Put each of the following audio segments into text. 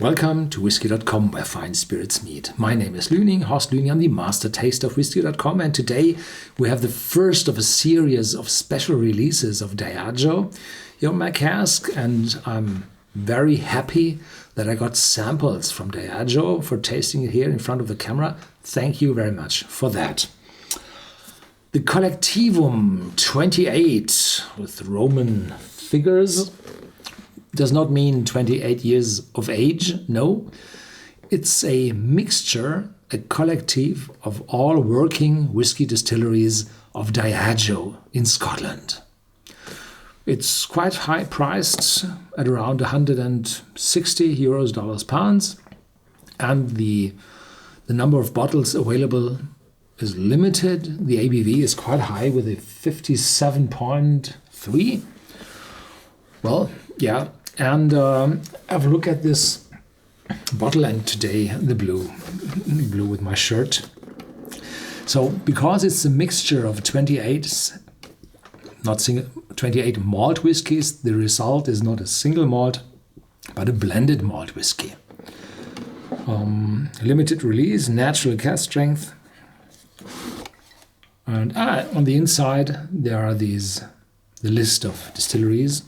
Welcome to Whisky.com, where fine spirits meet. My name is Lüning, Horst Lüning. I'm the master taster of Whisky.com, and today we have the first of a series of special releases of Diageo here on my cask, and I'm very happy that I got samples from Diageo for tasting it here in front of the camera. Thank you very much for that. The Collectivum XXVIII with Roman figures does not mean 28 years of age, no. It's a mixture, a collective of all working whiskey distilleries of Diageo in Scotland. It's quite high priced at around 160 euros, dollars, pounds, and the number of bottles available is limited. The ABV is quite high with a 57.3. Well, yeah. And have a look at this bottle, and today the blue with my shirt. So because it's a mixture of 28 malt whiskies, the result is not a single malt, but a blended malt whiskey. Limited release, natural cask strength. And on the inside there are the list of distilleries.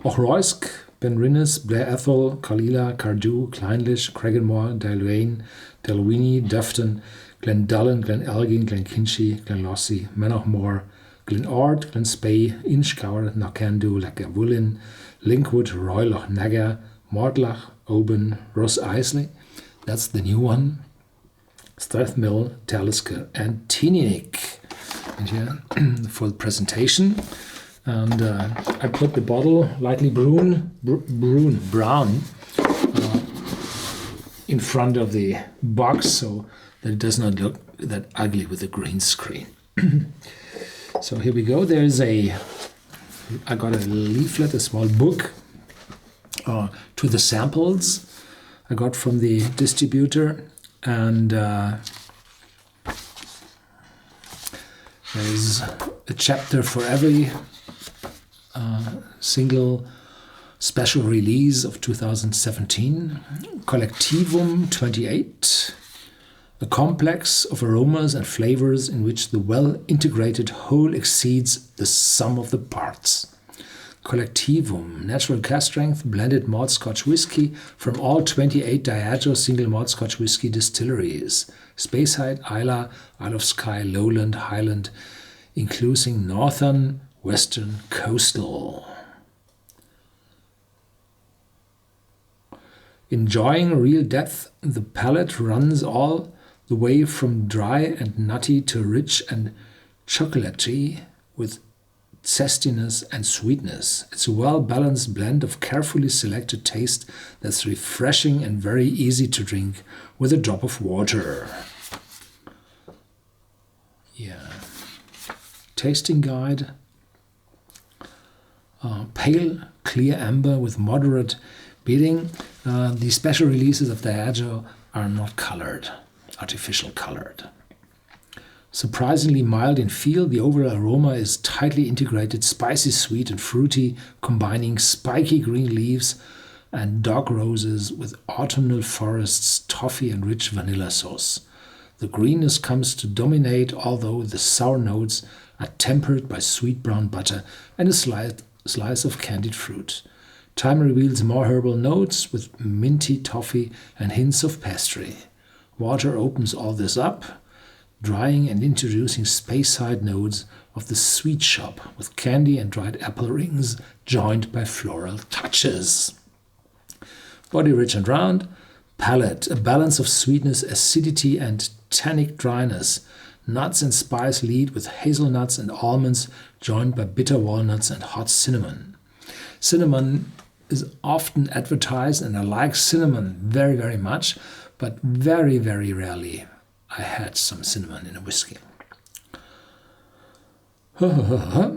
Ochroisk, Benrinnes, Blair Athol, Carlila, Cardew, Clynelish, Craigenmore, Dalwayne, Dalwhinnie, Dufton, Glendullen, Glenelgin, Glenkinchie, Glenlossie, Manochmore, Glenord, Glenspey, Inchgour, Knockandu, Lagavulin, Linkwood, Roy Loch Naga, Mortlach, Oban, Ross Islay. That's the new one. Strathmill, Talisker, and Tininik. And here for the presentation. And I put the bottle lightly brown in front of the box so that it does not look that ugly with the green screen. So here we go. I got a leaflet, a small book to the samples I got from the distributor, and there's a chapter for every single special release of 2017. Collectivum XXVIII, a complex of aromas and flavors in which the well-integrated whole exceeds the sum of the parts. Collectivum, natural cask strength, blended malt Scotch whisky from all 28 Diageo single malt Scotch whisky distilleries. Speyside, Islay, Isle of Skye, Lowland, Highland, including Northern, Western, Coastal. Enjoying real depth, the palate runs all the way from dry and nutty to rich and chocolatey with zestiness and sweetness. It's a well-balanced blend of carefully selected taste that's refreshing and very easy to drink with a drop of water. Yeah. Tasting guide. Pale, clear amber with moderate bittering. The special releases of Diageo are not colored, artificial colored. Surprisingly mild in feel, the overall aroma is tightly integrated, spicy, sweet, and fruity, combining spiky green leaves and dog roses with autumnal forests, toffee, and rich vanilla sauce. The greenness comes to dominate, although the sour notes are tempered by sweet brown butter and a slice of candied fruit. Time reveals more herbal notes with minty toffee and hints of pastry. Water opens all this up, drying and introducing Speyside notes of the sweet shop with candy and dried apple rings joined by floral touches. Body rich and round. Palate, a balance of sweetness, acidity, and tannic dryness. Nuts and spice lead with hazelnuts and almonds joined by bitter walnuts and hot cinnamon. Cinnamon is often advertised, and I like cinnamon very, very much, but very, very rarely I had some cinnamon in a whiskey.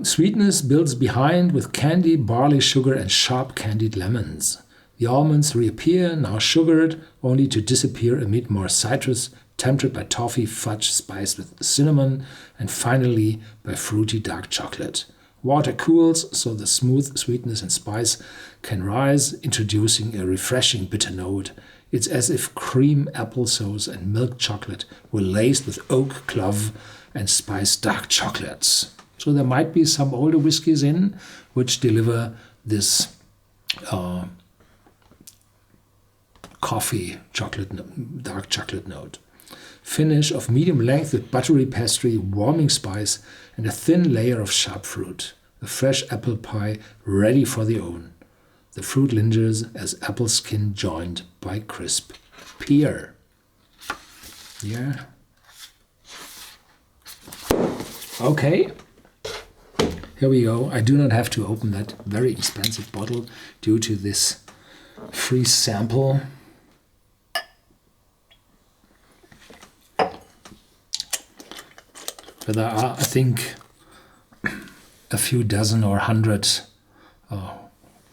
Sweetness builds behind with candy, barley, sugar, and sharp candied lemons. The almonds reappear, now sugared, only to disappear amid more citrus, tempered by toffee, fudge, spiced with cinnamon, and finally by fruity dark chocolate. Water cools, so the smooth sweetness and spice can rise, introducing a refreshing bitter note. It's as if cream, apple sauce, and milk chocolate were laced with oak, clove, and spiced dark chocolates. So there might be some older whiskies in which deliver this coffee chocolate, dark chocolate note. Finish of medium length with buttery pastry, warming spice, and a thin layer of sharp fruit. A fresh apple pie ready for the oven. The fruit lingers as apple skin joined by crisp pear. Yeah. Okay. Here we go. I do not have to open that very expensive bottle due to this free sample. But there are, I think, a few dozen or 100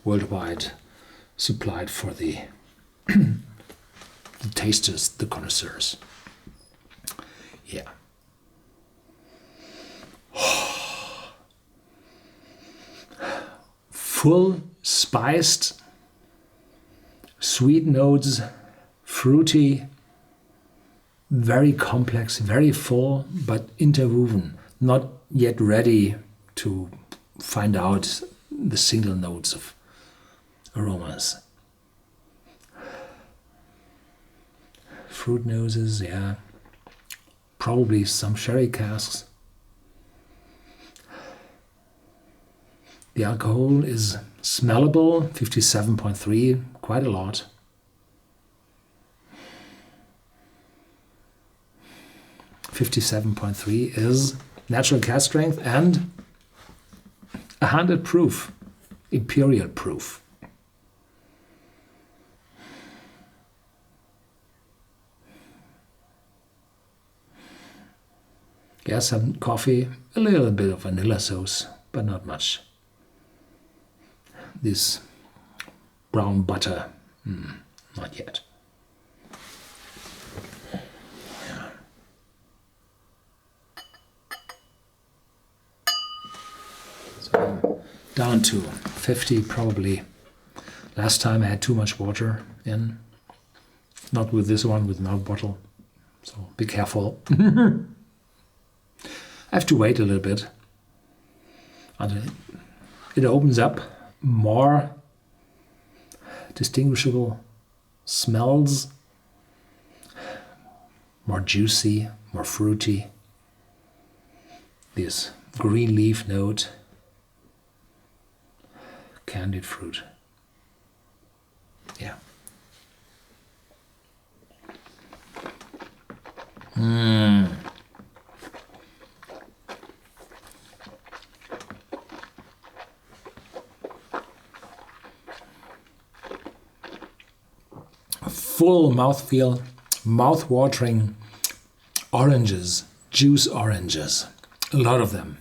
worldwide supplied for the, the tasters, the connoisseurs. Yeah. Full, spiced, sweet notes, fruity, very complex, very full, but interwoven, not yet ready to find out the single notes of aromas. Fruit noses, yeah. Probably some sherry casks. The alcohol is smellable, 57.3, quite a lot. .3 is natural cask strength and 100 proof, imperial proof. Yeah, some coffee, a little bit of vanilla sauce, but not much. This brown butter, not yet. So down to 50 probably. Last time I had too much water in. Not with this one, with another bottle. So be careful. I have to wait a little bit until it opens up. More distinguishable smells, more juicy, more fruity. This green leaf note, candied fruit. Yeah. Full mouthfeel, mouth-watering oranges, juice oranges, a lot of them,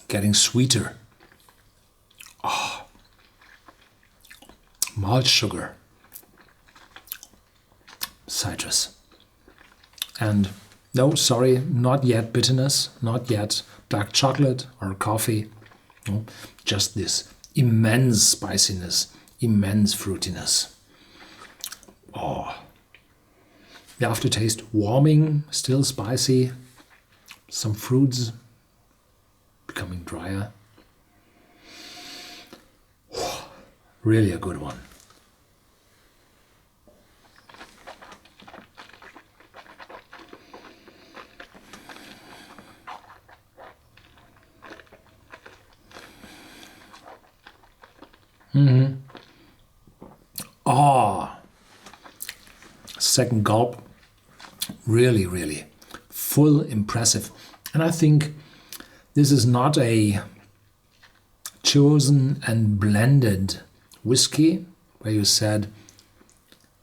getting sweeter. Oh. Malt sugar, citrus, and no, sorry, not yet bitterness, not yet dark chocolate or coffee, no, just this immense spiciness, immense fruitiness. Oh, the aftertaste warming, still spicy, some fruits becoming drier. Oh, really a good one. Oh. Second gulp, really, really full, impressive. And I think this is not a chosen and blended whiskey where you said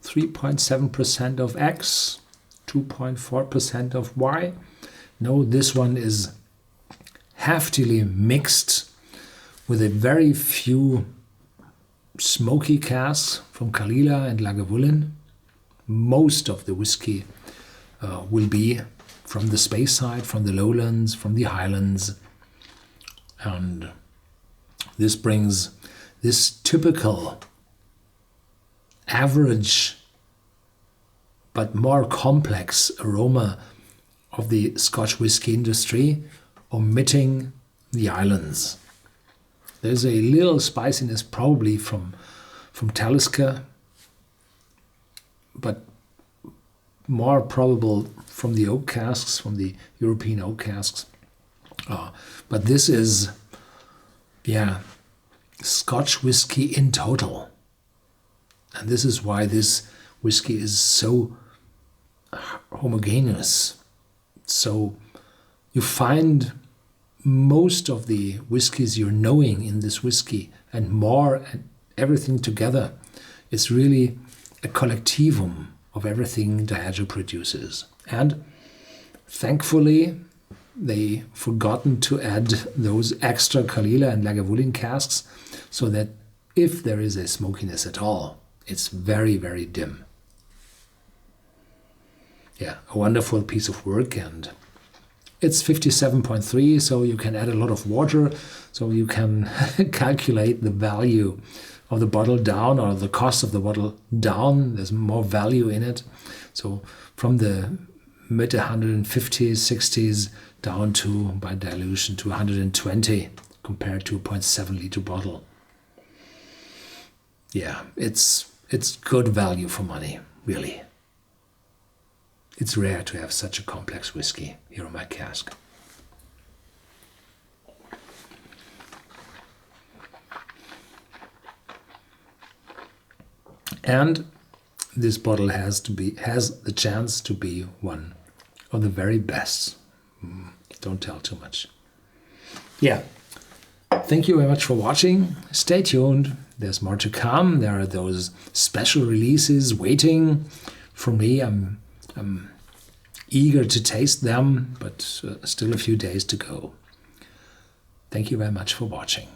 3.7% of X, 2.4% of Y. No, this one is heftily mixed with a very few smoky casks from Kalila and Lagavulin. Most of the whiskey will be from the Space side, from the lowlands, from the highlands. And this brings this typical, average, but more complex aroma of the Scotch whisky industry, omitting the islands. There's a little spiciness probably from Talisker, but more probable from the oak casks, from the European oak casks. But this is, Scotch whisky in total. And this is why this whisky is so homogeneous. So you find most of the whiskies you're knowing in this whisky and more, and everything together. It's really a collectivum of everything Diageo produces. And thankfully, they forgotten to add those extra Kalila and Lagavulin casks, so that if there is a smokiness at all, it's very, very dim. Yeah, a wonderful piece of work, and it's 57.3, so you can add a lot of water, so you can calculate the value of the bottle down, or the cost of the bottle down. There's more value in it. So from the mid 150s, 60s down to, by dilution, to 120 compared to a 0.7 liter bottle. Yeah, it's good value for money, really. It's rare to have such a complex whiskey here in my cask. And this bottle has the chance to be one of the very best. Don't tell too much. Yeah. Thank you very much for watching. Stay tuned. There's more to come. There are those special releases waiting for me. I'm eager to taste them, but still a few days to go. Thank you very much for watching.